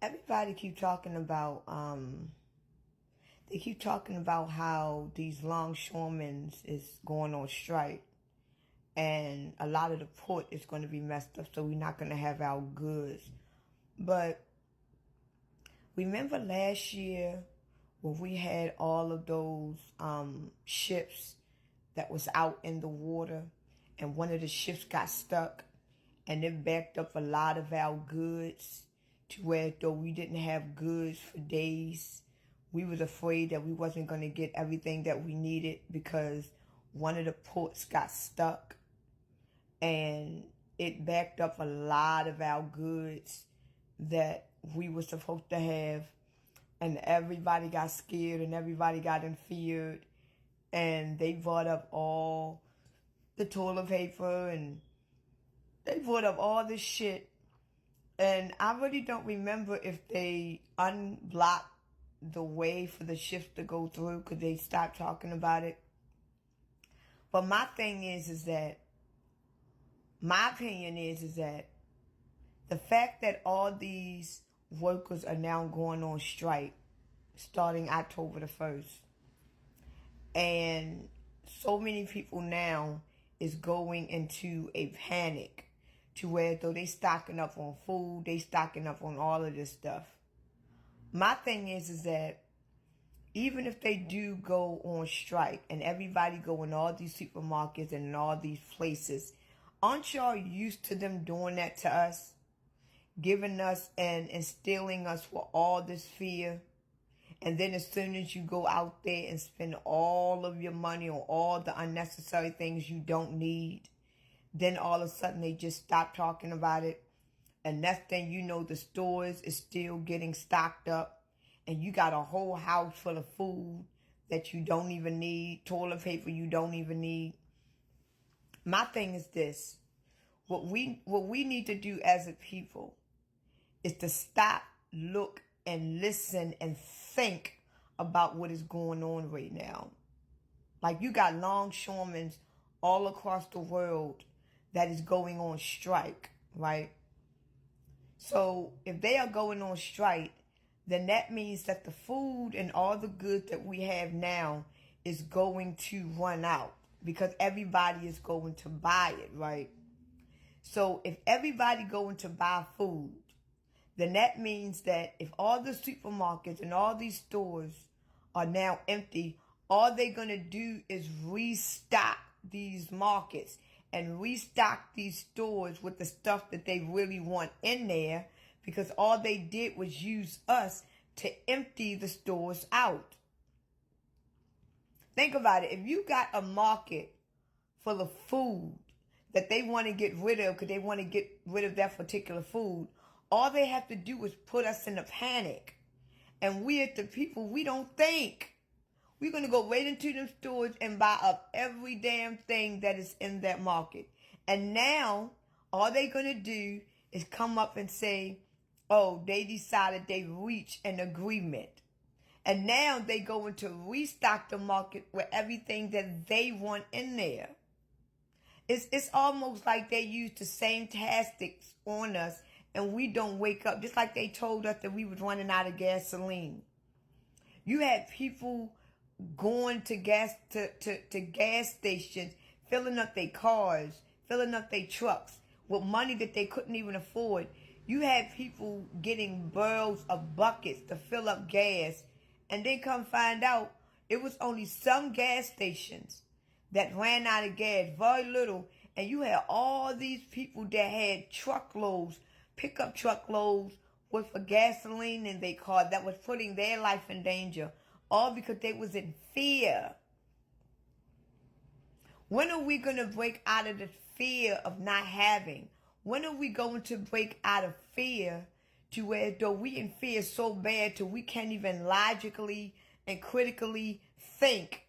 Everybody keep talking about they keep talking about how these longshoremen is going on strike, and a lot of the port is going to be messed up, so we're not going to have our goods. But remember last year when we had all of those ships that was out in the water, and one of the ships got stuck, and it backed up a lot of our goods to where though we didn't have goods for days, we was afraid that we wasn't going to get everything that we needed because one of the ports got stuck, and it backed up a lot of our goods that we were supposed to have, and everybody got scared and everybody got in fear, and they brought up all the toilet paper and they brought up all this shit. And I really don't remember if they unblocked the way for the ships to go through because they stopped talking about it. But my thing is that my opinion is that the fact that all these workers are now going on strike starting October the 1st, and so many people now is going into a panic to where though they stocking up on food, they stocking up on all of this stuff. My thing is that even if they do go on strike and everybody go in all these supermarkets and in all these places, aren't y'all used to them doing that to us? Giving us and instilling us with all this fear. And then as soon as you go out there and spend all of your money on all the unnecessary things you don't need, then all of a sudden they just stop talking about it. And next thing you know, the stores is still getting stocked up. And you got a whole house full of food that you don't even need. Toilet paper you don't even need. My thing is this. What we need to do as a people is to stop, look, and listen and think about what is going on right now. Like you got longshoremen all across the world that is going on strike, right? So if they are going on strike, then that means that the food and all the goods that we have now is going to run out because everybody is going to buy it, right? So if everybody going to buy food, then that means that if all the supermarkets and all these stores are now empty, all they're going to do is restock these markets and restock these stores with the stuff that they really want in there because all they did was use us to empty the stores out. Think about it. If you got a market full of food that they want to get rid of because they want to get rid of that particular food, all they have to do is put us in a panic. And we as the people, we don't think. We're going to go right into them stores and buy up every damn thing that is in that market. And now, all they're going to do is come up and say, oh, they decided they reached an agreement. And now they going to restock the market with everything that they want in there. It's almost like they use the same tactics on us and we don't wake up. Just like they told us that we was running out of gasoline. You had people going to gas stations, filling up their cars, filling up their trucks with money that they couldn't even afford. You had people getting barrels of buckets to fill up gas, and then come find out it was only some gas stations that ran out of gas, very little, and you had all these people that had truckloads, pickup truckloads with a gasoline in their car that was putting their life in danger, all because they was in fear. When are we going to break out of the fear of not having? When are we going to break out of fear to where though we in fear so bad till we can't even logically and critically think?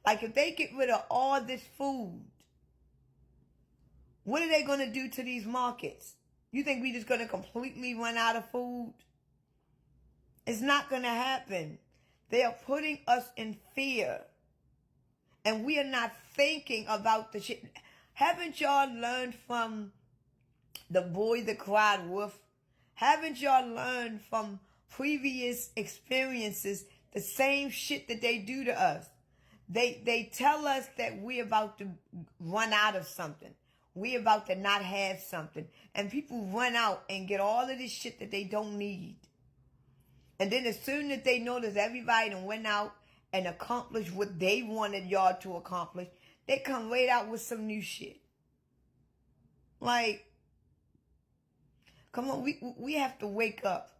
Like if they get rid of all this food, what are they going to do to these markets? You think we just going to completely run out of food? It's not going to happen. They are putting us in fear. And we are not thinking about the shit. Haven't y'all learned from The Boy That Cried Wolf Haven't y'all learned from previous experiences the same shit that they do to us? They tell us that we're about to run out of something. We're about to not have something. And people run out and get all of this shit that they don't need. And then as soon as they notice everybody done went out and accomplished what they wanted y'all to accomplish, they come right out with some new shit. Like, come on, we have to wake up.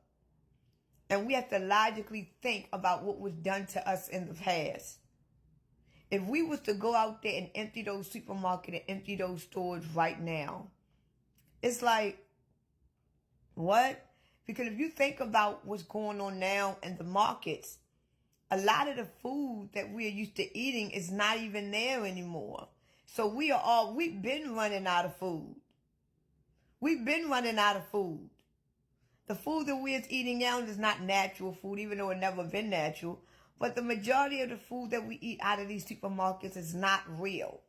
And we have to logically think about what was done to us in the past. If we was to go out there and empty those supermarkets and empty those stores right now, it's like, what? Because if you think about what's going on now in the markets, a lot of the food that we're used to eating is not even there anymore. So we've been running out of food. We've been running out of food. The food that we're eating now is not natural food, even though it never been natural. But the majority of the food that we eat out of these supermarkets is not real.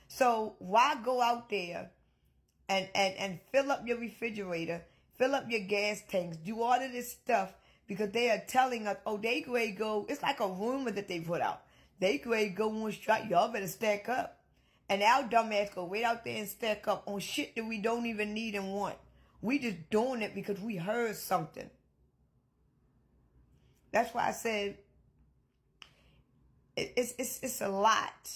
So why go out there and fill up your refrigerator, fill up your gas tanks, do all of this stuff because they are telling us, oh, they grade go, it's like a rumor that they put out. They grade go on strike, y'all better stack up. And our dumbass go right out there and stack up on shit that we don't even need and want. We just doing it because we heard something. That's why I said it's a lot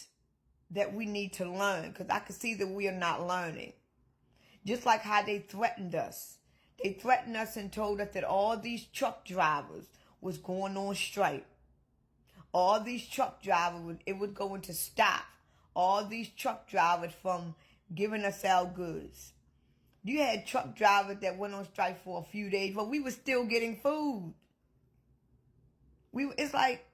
that we need to learn because I can see that we are not learning. Just like how they threatened us. They threatened us and told us that all these truck drivers was going on strike. All these truck drivers, it would go into stop. All these truck drivers from giving us our goods. You had truck drivers that went on strike for a few days, but we were still getting food. It's like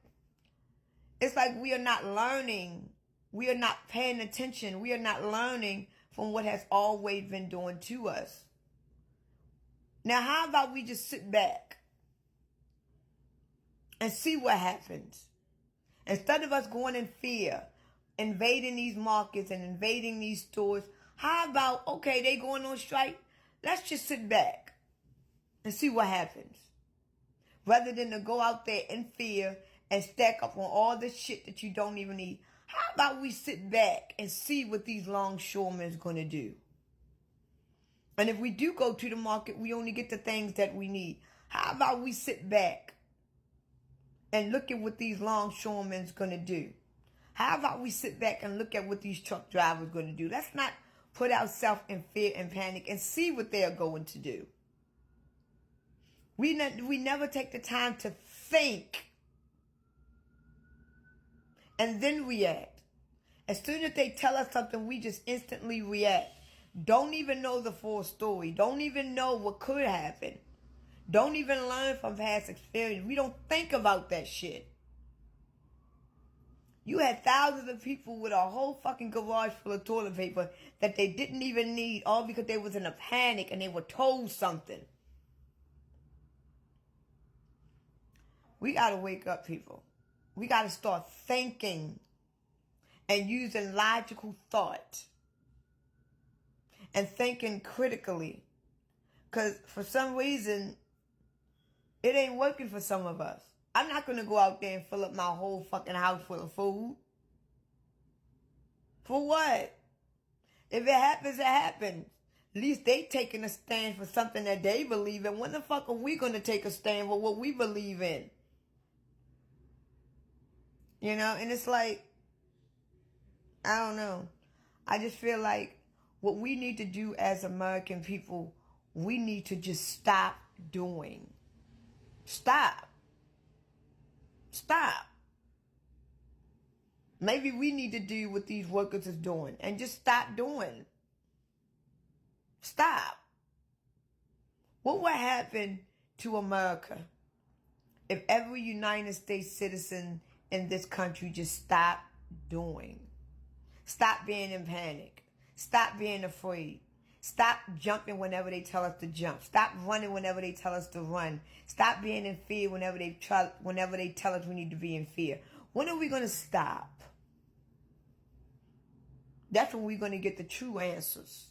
we are not learning. We are not paying attention. We are not learning from what has always been doing to us. Now, how about we just sit back and see what happens? Instead of us going in fear, invading these markets and invading these stores, how about, okay, they going on strike? Let's just sit back and see what happens. Rather than to go out there in fear and stack up on all the shit that you don't even need. How about we sit back and see what these longshoremen is going to do? And if we do go to the market, we only get the things that we need. How about we sit back and look at what these longshoremen is going to do? How about we sit back and look at what these truck drivers are going to do? Let's not put ourselves in fear and panic and see what they are going to do. We never take the time to think and then react. As soon as they tell us something, we just instantly react. Don't even know the full story. Don't even know what could happen. Don't even learn from past experience. We don't think about that shit. You had thousands of people with a whole fucking garage full of toilet paper that they didn't even need, all because they was in a panic and they were told something. We got to wake up, people. We got to start thinking and using logical thought and thinking critically. Because for some reason, it ain't working for some of us. I'm not going to go out there and fill up my whole fucking house full of food. For what? If it happens, it happens. At least they taking a stand for something that they believe in. When the fuck are we going to take a stand for what we believe in? You know, and it's like, I don't know. I just feel like what we need to do as American people, we need to just stop doing. Stop. Stop. Maybe we need to do what these workers is doing and just stop doing. Stop. What would happen to America if every United States citizen in this country just stop doing? Stop being in panic. Stop being afraid. Stop jumping whenever they tell us to jump. Stop running whenever they tell us to run. Stop being in fear whenever they tell us we need to be in fear. When are we going to stop? That's when we're going to get the true answers.